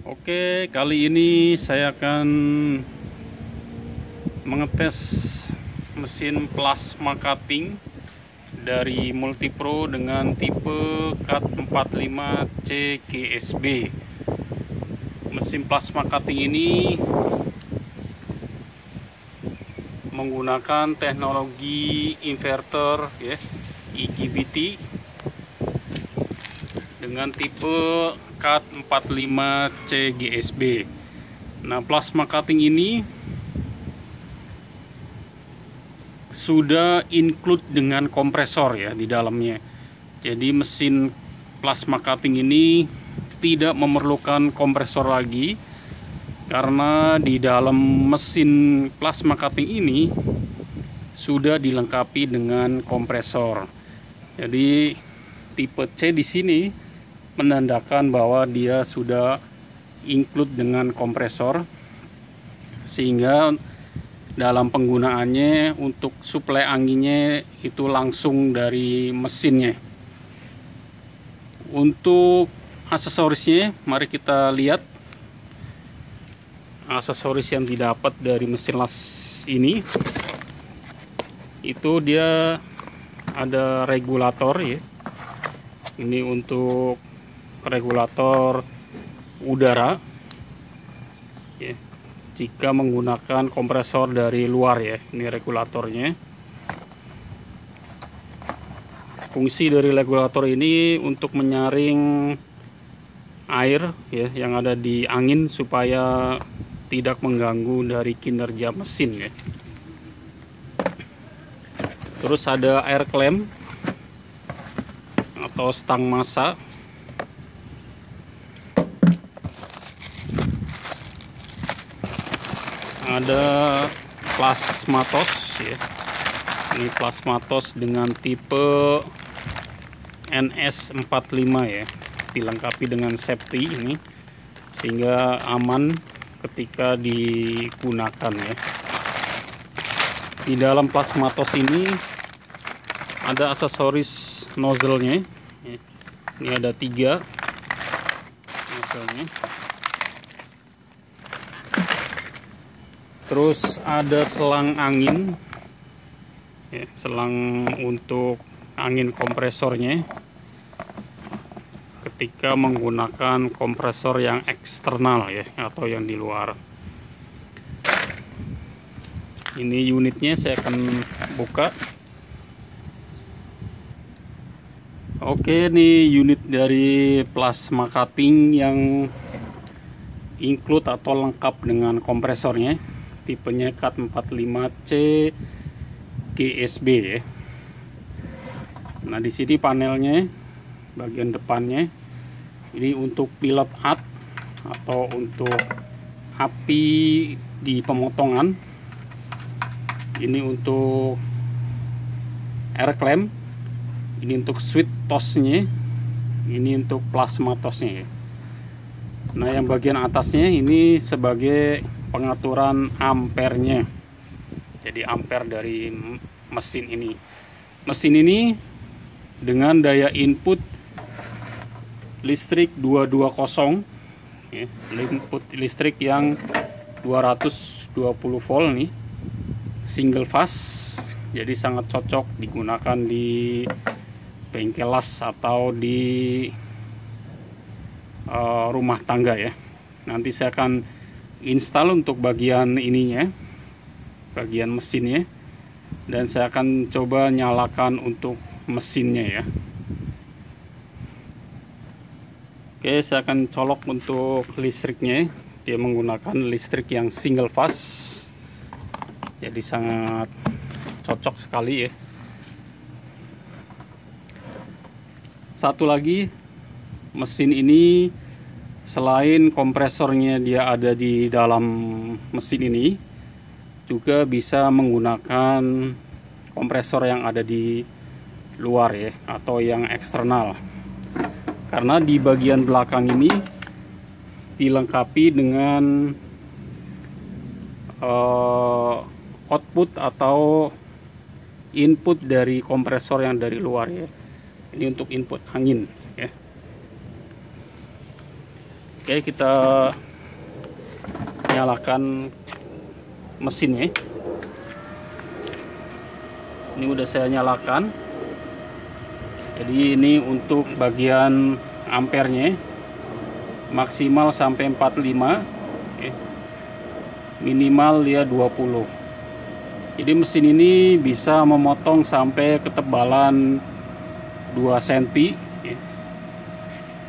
Oke, kali ini saya akan mengetes mesin plasma cutting dari Multipro dengan tipe CUT 45C GSB. Mesin plasma cutting ini menggunakan teknologi inverter ya, IGBT dengan tipe CUT 45C GSB. Nah, plasma cutting ini sudah include dengan kompresor ya di dalamnya. Jadi mesin plasma cutting ini tidak memerlukan kompresor lagi, karena di dalam mesin plasma cutting ini sudah dilengkapi dengan kompresor. Jadi tipe C di sini menandakan bahwa dia sudah include dengan kompresor, sehingga dalam penggunaannya untuk suplai anginnya itu langsung dari mesinnya. Untuk aksesorisnya, mari kita lihat aksesoris yang didapat dari mesin las ini. Itu dia ada regulator ya. Ini untuk regulator udara ya, jika menggunakan kompresor dari luar ya. Ini regulatornya. Fungsi dari regulator ini untuk menyaring air ya yang ada di angin supaya tidak mengganggu dari kinerja mesin ya. Terus ada air clamp atau stang massa. Ada plasmatos ya. Ini plasmatos dengan tipe NS45 ya. Dilengkapi dengan safety ini sehingga aman ketika digunakan ya. Di dalam plasmatos ini ada aksesoris nozzle-nya. Ini ada 3 nozzle-nya. Terus ada selang angin ya, selang untuk angin kompresornya ketika menggunakan kompresor yang eksternal ya, atau yang di luar. Ini unitnya saya akan buka. Oke, ini unit dari plasma cutting yang include atau lengkap dengan kompresornya. Tipenya CUT 45C GSB ya. Nah, di sini panelnya bagian depannya ini untuk pilot up atau untuk api di pemotongan. Ini untuk air clamp. Ini untuk switch tosnya. Ini untuk plasma tosnya ya. Nah, yang bagian atasnya ini sebagai pengaturan ampernya. Jadi ampere dari mesin ini. Mesin ini dengan daya input listrik 220 ya, input listrik yang 220 volt nih, single fast. Jadi sangat cocok digunakan di bengkel las atau di rumah tangga ya. Nanti saya akan install untuk bagian ininya, bagian mesinnya, dan saya akan coba nyalakan untuk mesinnya ya. Oke, saya akan colok untuk listriknya. Dia menggunakan listrik yang single fast, jadi sangat cocok sekali ya. Satu lagi, mesin ini selain kompresornya dia ada di dalam mesin ini, juga bisa menggunakan kompresor yang ada di luar ya, atau yang eksternal. Karena di bagian belakang ini dilengkapi dengan output atau input dari kompresor yang dari luar ya. Ini untuk input angin ya. Oke, kita nyalakan mesinnya. Ini udah saya nyalakan. Jadi ini untuk bagian ampernya maksimal sampai 45, minimal dia 20. Jadi mesin ini bisa memotong sampai ketebalan 2 cm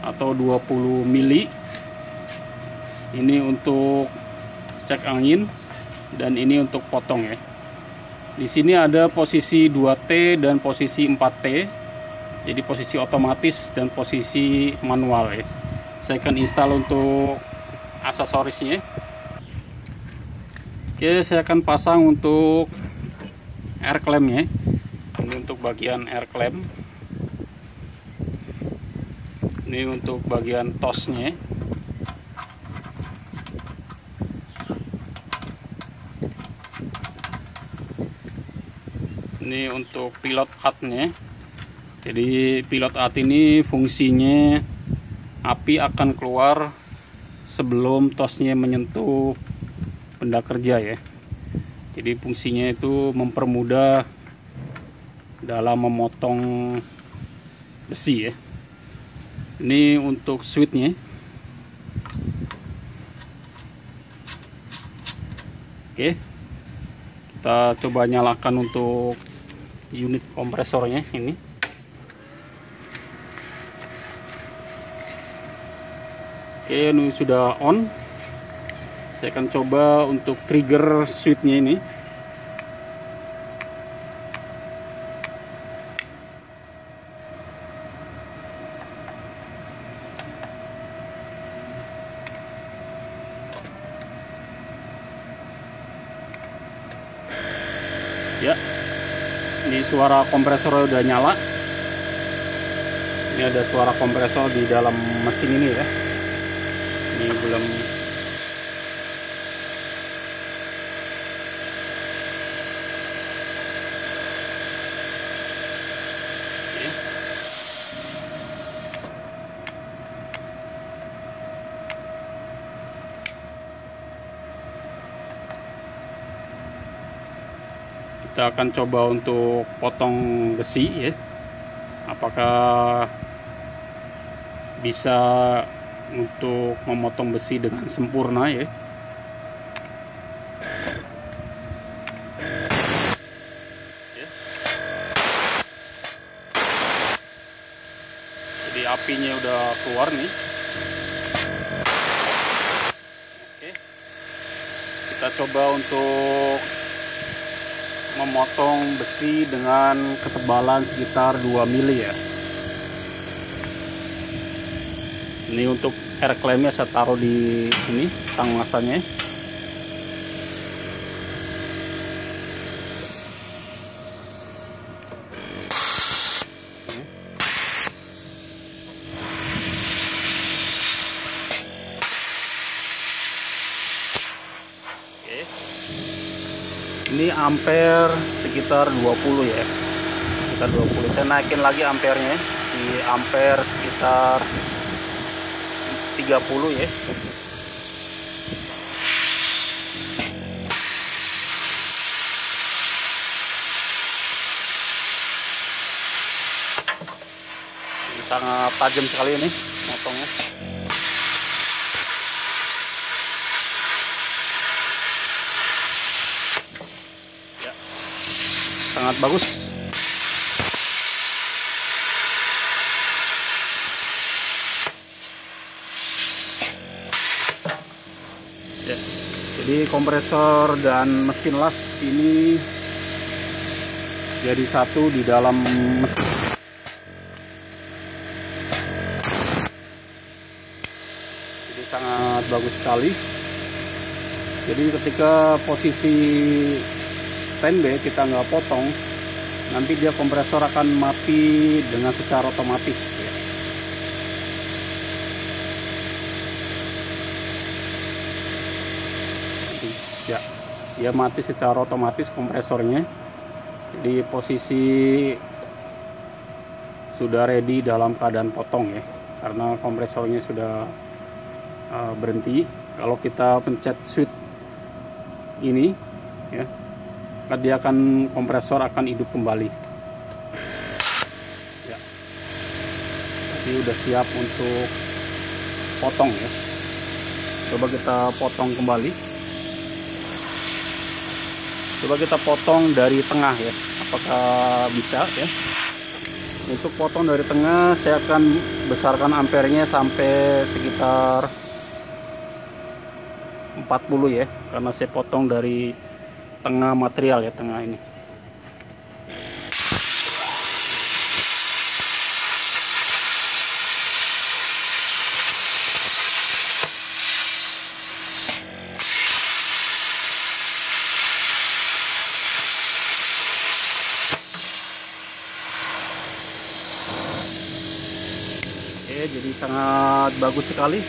atau 20 mili. Ini untuk cek angin dan ini untuk potong ya. Di sini ada posisi 2T dan posisi 4T. Jadi posisi otomatis dan posisi manual ya. Saya akan install untuk aksesorisnya. Oke, saya akan pasang untuk air clamp ya. Ini untuk bagian air clamp. Ini untuk bagian tosnya. Ini untuk pilot hat-nya. Jadi pilot hat ini fungsinya api akan keluar sebelum tosnya menyentuh benda kerja ya. Jadi fungsinya itu mempermudah dalam memotong besi ya. Ini untuk switchnya. Oke, kita coba nyalakan untuk unit kompresornya ini. Oke, ini sudah on. Saya akan coba untuk trigger switchnya ini. Ya, ini suara kompresor udah nyala. Ini ada suara kompresor di dalam mesin ini ya. Ini belum. Oke. Kita akan coba untuk potong besi ya. Apakah bisa untuk memotong besi dengan sempurna ya. Jadi apinya udah keluar nih. Oke. Kita coba untuk memotong besi dengan ketebalan sekitar 2 mili ya. Ini untuk air clampnya saya taruh di sini, tang masanya. Oke. Ini ampere sekitar 20 ya. Sekitar 20. Saya naikin lagi ampernya di ampere sekitar 30 ya. Ini sangat tajam sekali ini motongnya. Ya, sangat bagus. Ya, jadi kompresor dan mesin las ini jadi satu di dalam mesin. Jadi sangat bagus sekali. Jadi ketika posisi standby kita nggak potong, nanti dia kompresor akan mati dengan secara otomatis ya. Ya, dia mati secara otomatis kompresornya. Jadi posisi sudah ready dalam keadaan potong ya, karena kompresornya sudah berhenti. Kalau kita pencet switch ini ya, dia akan, kompresor akan hidup kembali ya. Jadi udah siap untuk potong ya. Coba kita potong kembali. Coba kita potong dari tengah ya, apakah bisa ya. Untuk potong dari tengah, saya akan besarkan ampernya sampai sekitar 40 ya, karena saya potong dari tengah material ya, tengah ini. Oke, jadi sangat bagus sekali.